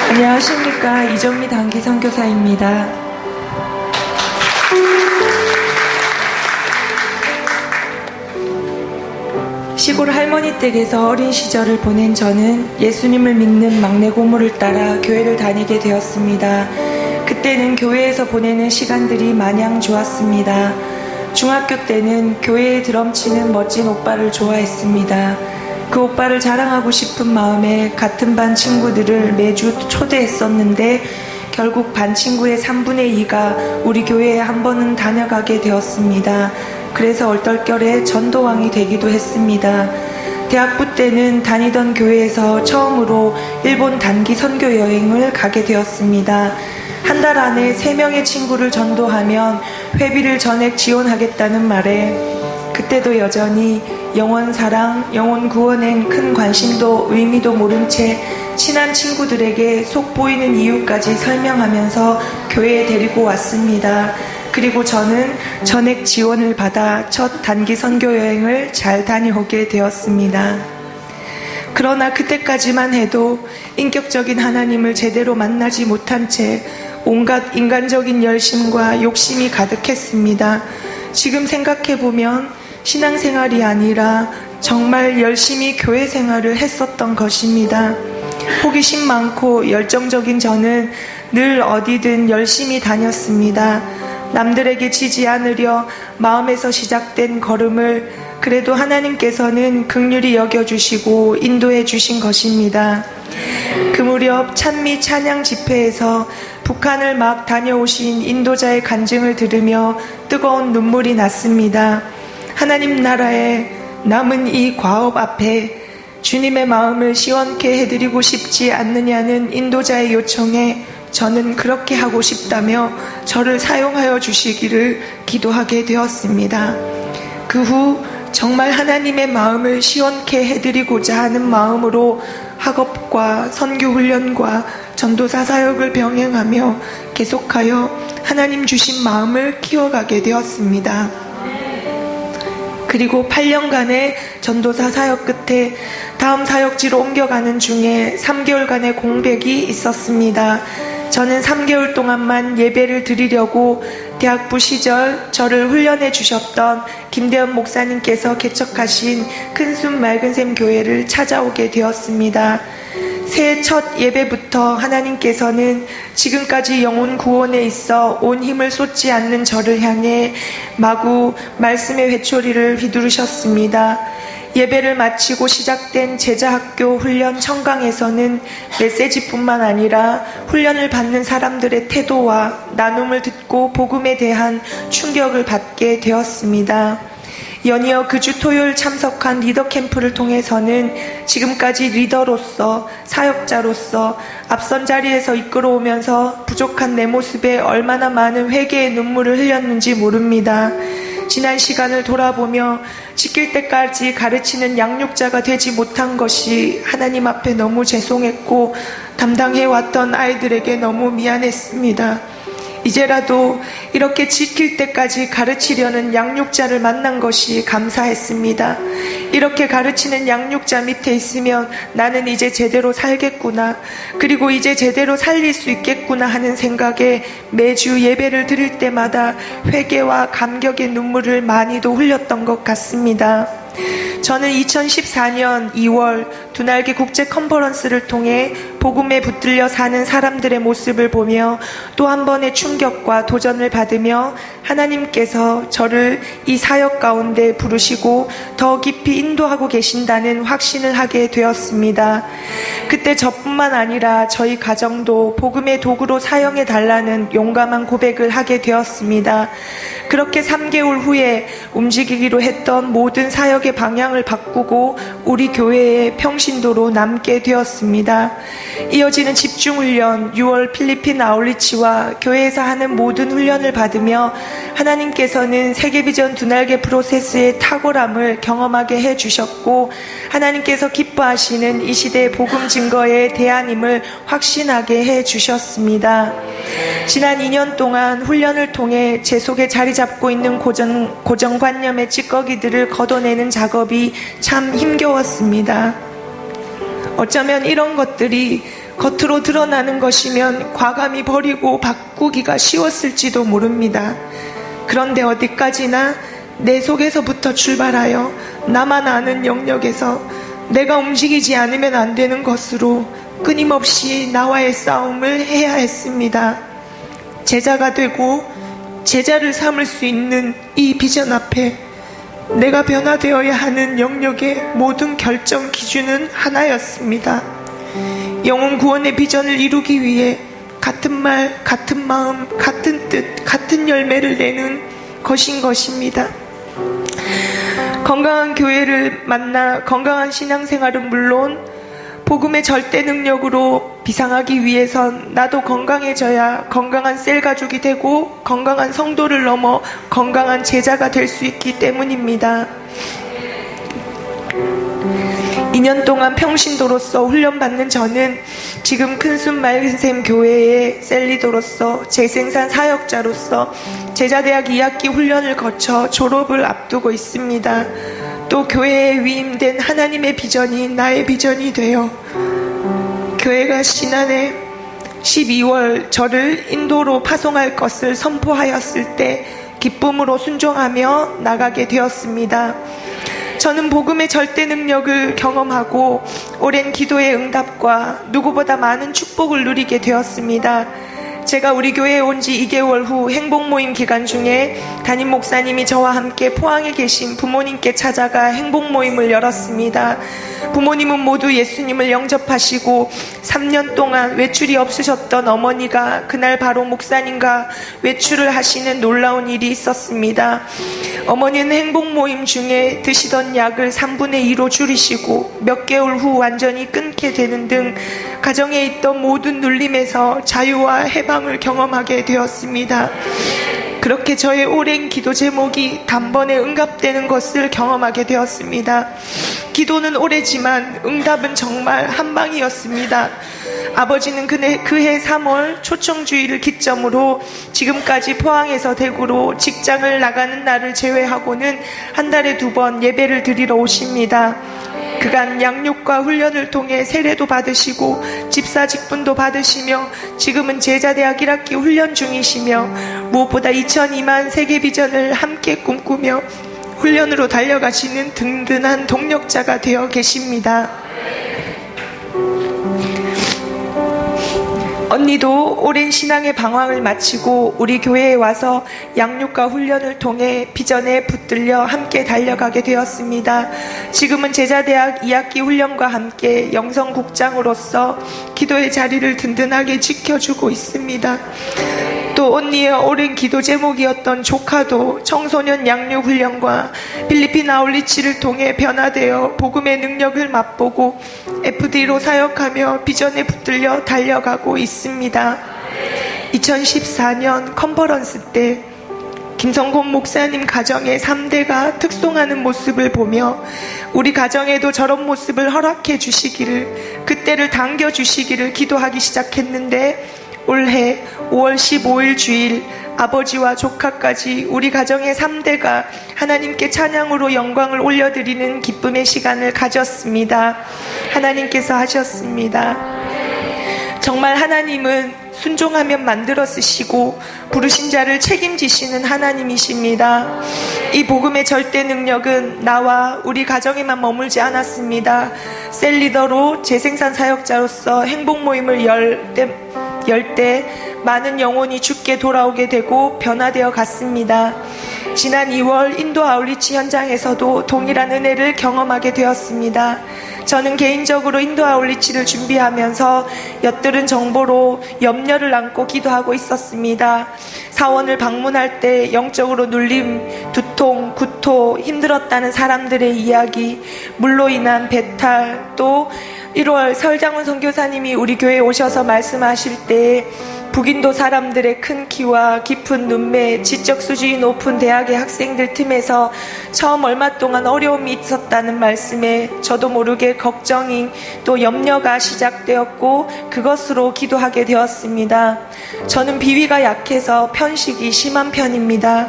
안녕하십니까. 이정미 단기 선교사입니다. 시골 할머니 댁에서 어린 시절을 보낸 저는 예수님을 믿는 막내 고모를 따라 교회를 다니게 되었습니다. 그때는 교회에서 보내는 시간들이 마냥 좋았습니다. 중학교 때는 교회에 드럼 치는 멋진 오빠를 좋아했습니다. 그 오빠를 자랑하고 싶은 마음에 같은 반 친구들을 매주 초대했었는데 결국 반 친구의 3분의 2가 우리 교회에 한 번은 다녀가게 되었습니다. 그래서 얼떨결에 전도왕이 되기도 했습니다. 대학부 때는 다니던 교회에서 처음으로 일본 단기 선교 여행을 가게 되었습니다. 한 달 안에 3명의 친구를 전도하면 회비를 전액 지원하겠다는 말에 그때도 여전히 영원 사랑, 영혼 구원엔 큰 관심도 의미도 모른 채 친한 친구들에게 속 보이는 이유까지 설명하면서 교회에 데리고 왔습니다. 그리고 저는 전액 지원을 받아 첫 단기 선교 여행을 잘 다녀오게 되었습니다. 그러나 그때까지만 해도 인격적인 하나님을 제대로 만나지 못한 채 온갖 인간적인 열심과 욕심이 가득했습니다. 지금 생각해보면 신앙생활이 아니라 정말 열심히 교회 생활을 했었던 것입니다. 호기심 많고 열정적인 저는 늘 어디든 열심히 다녔습니다. 남들에게 지지 않으려 마음에서 시작된 걸음을 그래도 하나님께서는 긍휼히 여겨주시고 인도해 주신 것입니다. 그 무렵 찬미 찬양 집회에서 북한을 막 다녀오신 인도자의 간증을 들으며 뜨거운 눈물이 났습니다. 하나님 나라에 남은 이 과업 앞에 주님의 마음을 시원케 해드리고 싶지 않느냐는 인도자의 요청에 저는 그렇게 하고 싶다며 저를 사용하여 주시기를 기도하게 되었습니다. 그 후 정말 하나님의 마음을 시원케 해드리고자 하는 마음으로 학업과 선교훈련과 전도사 사역을 병행하며 계속하여 하나님 주신 마음을 키워가게 되었습니다. 그리고 8년간의 전도사 사역 끝에 다음 사역지로 옮겨가는 중에 3개월간의 공백이 있었습니다. 저는 3개월 동안만 예배를 드리려고 대학부 시절 저를 훈련해 주셨던 김대현 목사님께서 개척하신 큰숨 맑은샘 교회를 찾아오게 되었습니다. 새해 첫 예배부터 하나님께서는 지금까지 영혼 구원에 있어 온 힘을 쏟지 않는 저를 향해 마구 말씀의 회초리를 휘두르셨습니다. 예배를 마치고 시작된 제자학교 훈련 청강에서는 메시지뿐만 아니라 훈련을 받는 사람들의 태도와 나눔을 듣고 복음에 대한 충격을 받게 되었습니다. 연이어 그 주 토요일 참석한 리더 캠프를 통해서는 지금까지 리더로서 사역자로서 앞선 자리에서 이끌어오면서 부족한 내 모습에 얼마나 많은 회개의 눈물을 흘렸는지 모릅니다. 지난 시간을 돌아보며 지킬 때까지 가르치는 양육자가 되지 못한 것이 하나님 앞에 너무 죄송했고 담당해왔던 아이들에게 너무 미안했습니다. 이제라도 이렇게 지킬 때까지 가르치려는 양육자를 만난 것이 감사했습니다. 이렇게 가르치는 양육자 밑에 있으면 나는 이제 제대로 살겠구나, 그리고 이제 제대로 살릴 수 있겠구나 하는 생각에 매주 예배를 드릴 때마다 회개와 감격의 눈물을 많이도 흘렸던 것 같습니다. 저는 2014년 2월 두날개 국제 컨퍼런스를 통해 복음에 붙들려 사는 사람들의 모습을 보며 또 한 번의 충격과 도전을 받으며 하나님께서 저를 이 사역 가운데 부르시고 더 깊이 인도하고 계신다는 확신을 하게 되었습니다. 그때 저뿐만 아니라 저희 가정도 복음의 도구로 사용해 달라는 용감한 고백을 하게 되었습니다. 그렇게 3개월 후에 움직이기로 했던 모든 사역의 방향을 바꾸고 우리 교회의 평신도로 남게 되었습니다. 이어지는 집중훈련, 6월 필리핀 아울리치와 교회에서 하는 모든 훈련을 받으며 하나님께서는 세계비전 두날개 프로세스의 탁월함을 경험하게 해주셨고 하나님께서 기뻐하시는 이 시대의 복음 증거의 대안임을 확신하게 해주셨습니다. 지난 2년 동안 훈련을 통해 제 속에 자리 잡고 있는 고정관념의 찌꺼기들을 걷어내는 작업이 참 힘겨웠습니다. 어쩌면 이런 것들이 겉으로 드러나는 것이면 과감히 버리고 바꾸기가 쉬웠을지도 모릅니다. 그런데 어디까지나 내 속에서부터 출발하여 나만 아는 영역에서 내가 움직이지 않으면 안 되는 것으로 끊임없이 나와의 싸움을 해야 했습니다. 제자가 되고 제자를 삼을 수 있는 이 비전 앞에 내가 변화되어야 하는 영역의 모든 결정 기준은 하나였습니다. 영혼 구원의 비전을 이루기 위해 같은 말, 같은 마음, 같은 뜻, 같은 열매를 내는 것인 것입니다. 건강한 교회를 만나 건강한 신앙생활은 물론 복음의 절대 능력으로 비상하기 위해선 나도 건강해져야 건강한 셀 가족이 되고 건강한 성도를 넘어 건강한 제자가 될 수 있기 때문입니다. 2년 동안 평신도로서 훈련받는 저는 지금 큰순 맑은샘 교회의 셀리더로서 재생산 사역자로서 제자대학 2학기 훈련을 거쳐 졸업을 앞두고 있습니다. 또 교회에 위임된 하나님의 비전이 나의 비전이 되어 교회가 지난해 12월 저를 인도로 파송할 것을 선포하였을 때 기쁨으로 순종하며 나가게 되었습니다. 저는 복음의 절대 능력을 경험하고 오랜 기도의 응답과 누구보다 많은 축복을 누리게 되었습니다. 제가 우리 교회에 온 지 2개월 후 행복 모임 기간 중에 담임 목사님이 저와 함께 포항에 계신 부모님께 찾아가 행복 모임을 열었습니다. 부모님은 모두 예수님을 영접하시고 3년 동안 외출이 없으셨던 어머니가 그날 바로 목사님과 외출을 하시는 놀라운 일이 있었습니다. 어머니는 행복 모임 중에 드시던 약을 3분의 2로 줄이시고 몇 개월 후 완전히 끊게 되는 등 가정에 있던 모든 눌림에서 자유와 해방을 경험하게 되었습니다. 그렇게 저의 오랜 기도 제목이 단번에 응답되는 것을 경험하게 되었습니다. 기도는 오래지만 응답은 정말 한방이었습니다. 아버지는 그해 3월 초청주의를 기점으로 지금까지 포항에서 대구로 직장을 나가는 날을 제외하고는 한 달에 2번 예배를 드리러 오십니다. 그간 양육과 훈련을 통해 세례도 받으시고 집사 직분도 받으시며 지금은 제자대학 1학기 훈련 중이시며 무엇보다 2002만 세계 비전을 함께 꿈꾸며 훈련으로 달려가시는 든든한 동력자가 되어 계십니다. 언니도 오랜 신앙의 방황을 마치고 우리 교회에 와서 양육과 훈련을 통해 비전에 붙들려 함께 달려가게 되었습니다. 지금은 제자대학 2학기 훈련과 함께 영성국장으로서 기도의 자리를 든든하게 지켜주고 있습니다. 또 언니의 오랜 기도 제목이었던 조카도 청소년 양육 훈련과 필리핀 아울리치를 통해 변화되어 복음의 능력을 맛보고 FD로 사역하며 비전에 붙들려 달려가고 있습니다. 2014년 컨퍼런스 때 김성곤 목사님 가정의 3대가 특송하는 모습을 보며 우리 가정에도 저런 모습을 허락해 주시기를, 그때를 당겨 주시기를 기도하기 시작했는데 올해 5월 15일 주일 아버지와 조카까지 우리 가정의 3대가 하나님께 찬양으로 영광을 올려드리는 기쁨의 시간을 가졌습니다. 하나님께서 하셨습니다. 정말 하나님은 순종하면 만들어 쓰시고 부르신 자를 책임지시는 하나님이십니다. 이 복음의 절대 능력은 나와 우리 가정에만 머물지 않았습니다. 셀리더로 재생산 사역자로서 행복 모임을 열 때 많은 영혼이 주께 돌아오게 되고 변화되어 갔습니다. 지난 2월 인도 아울리치 현장에서도 동일한 은혜를 경험하게 되었습니다. 저는 개인적으로 인도 아울리치를 준비하면서 엿들은 정보로 염려를 안고 기도하고 있었습니다. 사원을 방문할 때 영적으로 눌림, 두통, 구토, 힘들었다는 사람들의 이야기, 물로 인한 배탈, 또 1월 설장훈 선교사님이 우리 교회에 오셔서 말씀하실 때 북인도 사람들의 큰 키와 깊은 눈매, 지적 수준이 높은 대학의 학생들 틈에서 처음 얼마 동안 어려움이 있었다는 말씀에 저도 모르게 걱정이 또 염려가 시작되었고 그것으로 기도하게 되었습니다. 저는 비위가 약해서 편식이 심한 편입니다.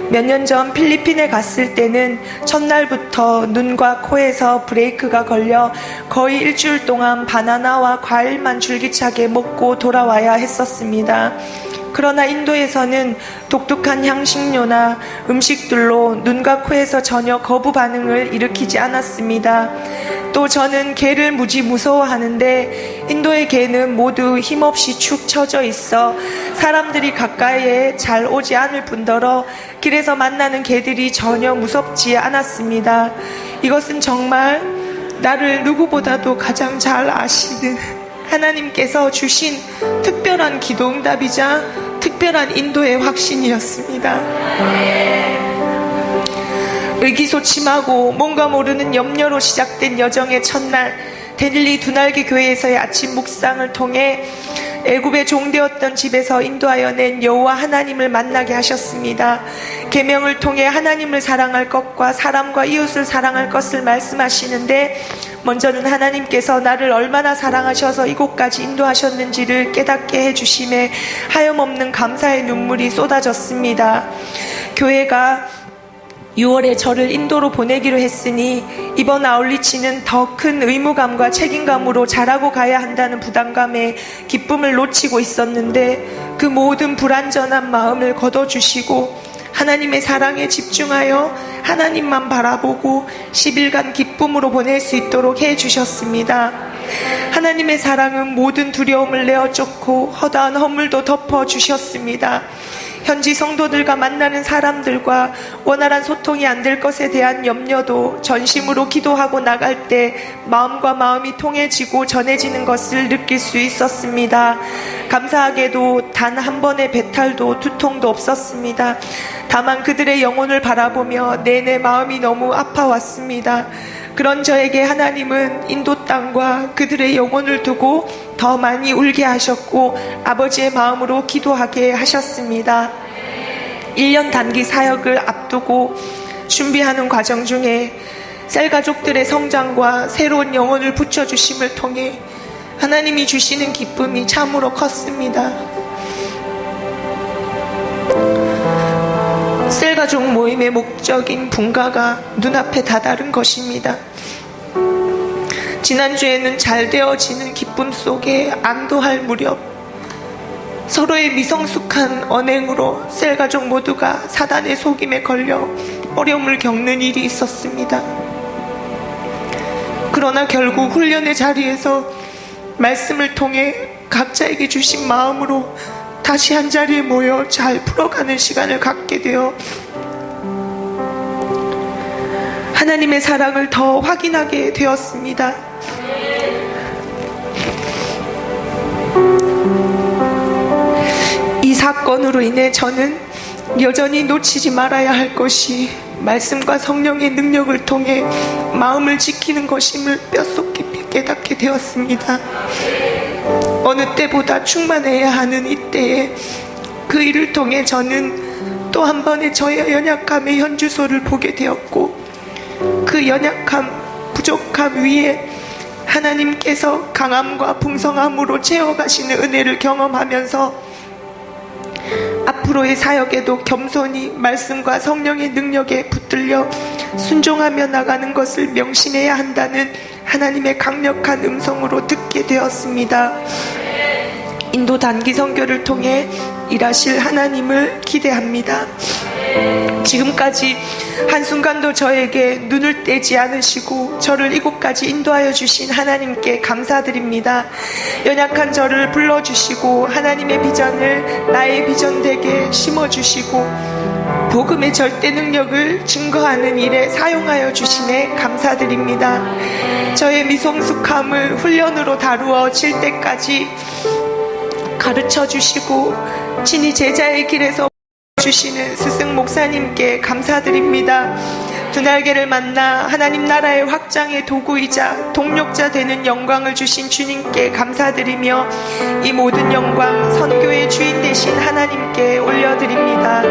몇 년 전 필리핀에 갔을 때는 첫날부터 눈과 코에서 브레이크가 걸려 거의 일주일 동안 바나나와 과일만 줄기차게 먹고 돌아와야 했었습니다. 그러나 인도에서는 독특한 향신료나 음식들로 눈과 코에서 전혀 거부 반응을 일으키지 않았습니다. 또 저는 개를 무지 무서워하는데 인도의 개는 모두 힘없이 축 처져 있어 사람들이 가까이에 잘 오지 않을 뿐더러 길에서 만나는 개들이 전혀 무섭지 않았습니다. 이것은 정말 나를 누구보다도 가장 잘 아시는 하나님께서 주신 특별한 기도응답이자 특별한 인도의 확신이었습니다. 의기소침하고 뭔가 모르는 염려로 시작된 여정의 첫날, 데닐리 두날개 교회에서의 아침 묵상을 통해 애굽에 종되었던 집에서 인도하여 낸 여호와 하나님을 만나게 하셨습니다. 계명을 통해 하나님을 사랑할 것과 사람과 이웃을 사랑할 것을 말씀하시는데 먼저는 하나님께서 나를 얼마나 사랑하셔서 이곳까지 인도하셨는지를 깨닫게 해주심에 하염없는 감사의 눈물이 쏟아졌습니다. 교회가 6월에 저를 인도로 보내기로 했으니 이번 아울리치는 더 큰 의무감과 책임감으로 잘하고 가야 한다는 부담감에 기쁨을 놓치고 있었는데 그 모든 불완전한 마음을 걷어주시고 하나님의 사랑에 집중하여 하나님만 바라보고 10일간 기쁨으로 보낼 수 있도록 해주셨습니다. 하나님의 사랑은 모든 두려움을 내어쫓고 허다한 허물도 덮어주셨습니다. 현지 성도들과 만나는 사람들과 원활한 소통이 안 될 것에 대한 염려도 전심으로 기도하고 나갈 때 마음과 마음이 통해지고 전해지는 것을 느낄 수 있었습니다. 감사하게도 단 한 번의 배탈도 두통도 없었습니다. 다만 그들의 영혼을 바라보며 내내 마음이 너무 아파왔습니다. 그런 저에게 하나님은 인도 땅과 그들의 영혼을 두고 더 많이 울게 하셨고 아버지의 마음으로 기도하게 하셨습니다. 1년 단기 사역을 앞두고 준비하는 과정 중에 셀가족들의 성장과 새로운 영혼을 붙여주심을 통해 하나님이 주시는 기쁨이 참으로 컸습니다. 셀가족 모임의 목적인 분가가 눈앞에 다다른 것입니다. 지난주에는 잘 되어지는 기쁨 속에 안도할 무렵 서로의 미성숙한 언행으로 셀가족 모두가 사단의 속임에 걸려 어려움을 겪는 일이 있었습니다. 그러나 결국 훈련의 자리에서 말씀을 통해 각자에게 주신 마음으로 다시 한자리에 모여 잘 풀어가는 시간을 갖게 되어 하나님의 사랑을 더 확인하게 되었습니다. 이 사건으로 인해 저는 여전히 놓치지 말아야 할 것이 말씀과 성령의 능력을 통해 마음을 지키는 것임을 뼛속 깊이 깨닫게 되었습니다. 어느 때보다 충만해야 하는 이때에 그 일을 통해 저는 또 한 번의 저의 연약함의 현주소를 보게 되었고 그 연약함, 부족함 위에 하나님께서 강함과 풍성함으로 채워가시는 은혜를 경험하면서 앞으로의 사역에도 겸손히 말씀과 성령의 능력에 붙들려 순종하며 나가는 것을 명심해야 한다는 하나님의 강력한 음성으로 듣게 되었습니다. 인도 단기 선교를 통해 일하실 하나님을 기대합니다. 지금까지 한순간도 저에게 눈을 떼지 않으시고 저를 이곳까지 인도하여 주신 하나님께 감사드립니다. 연약한 저를 불러주시고 하나님의 비전을 나의 비전 되게 심어주시고 복음의 절대 능력을 증거하는 일에 사용하여 주시네 감사드립니다. 저의 미성숙함을 훈련으로 다루어질 때까지 가르쳐 주시고 친히 제자의 길에서 주시는 스승 목사님께 감사드립니다. 두 날개를 만나 하나님 나라의 확장의 도구이자 동력자 되는 영광을 주신 주님께 감사드리며 이 모든 영광 선교의 주인 되신 하나님께 올려드립니다.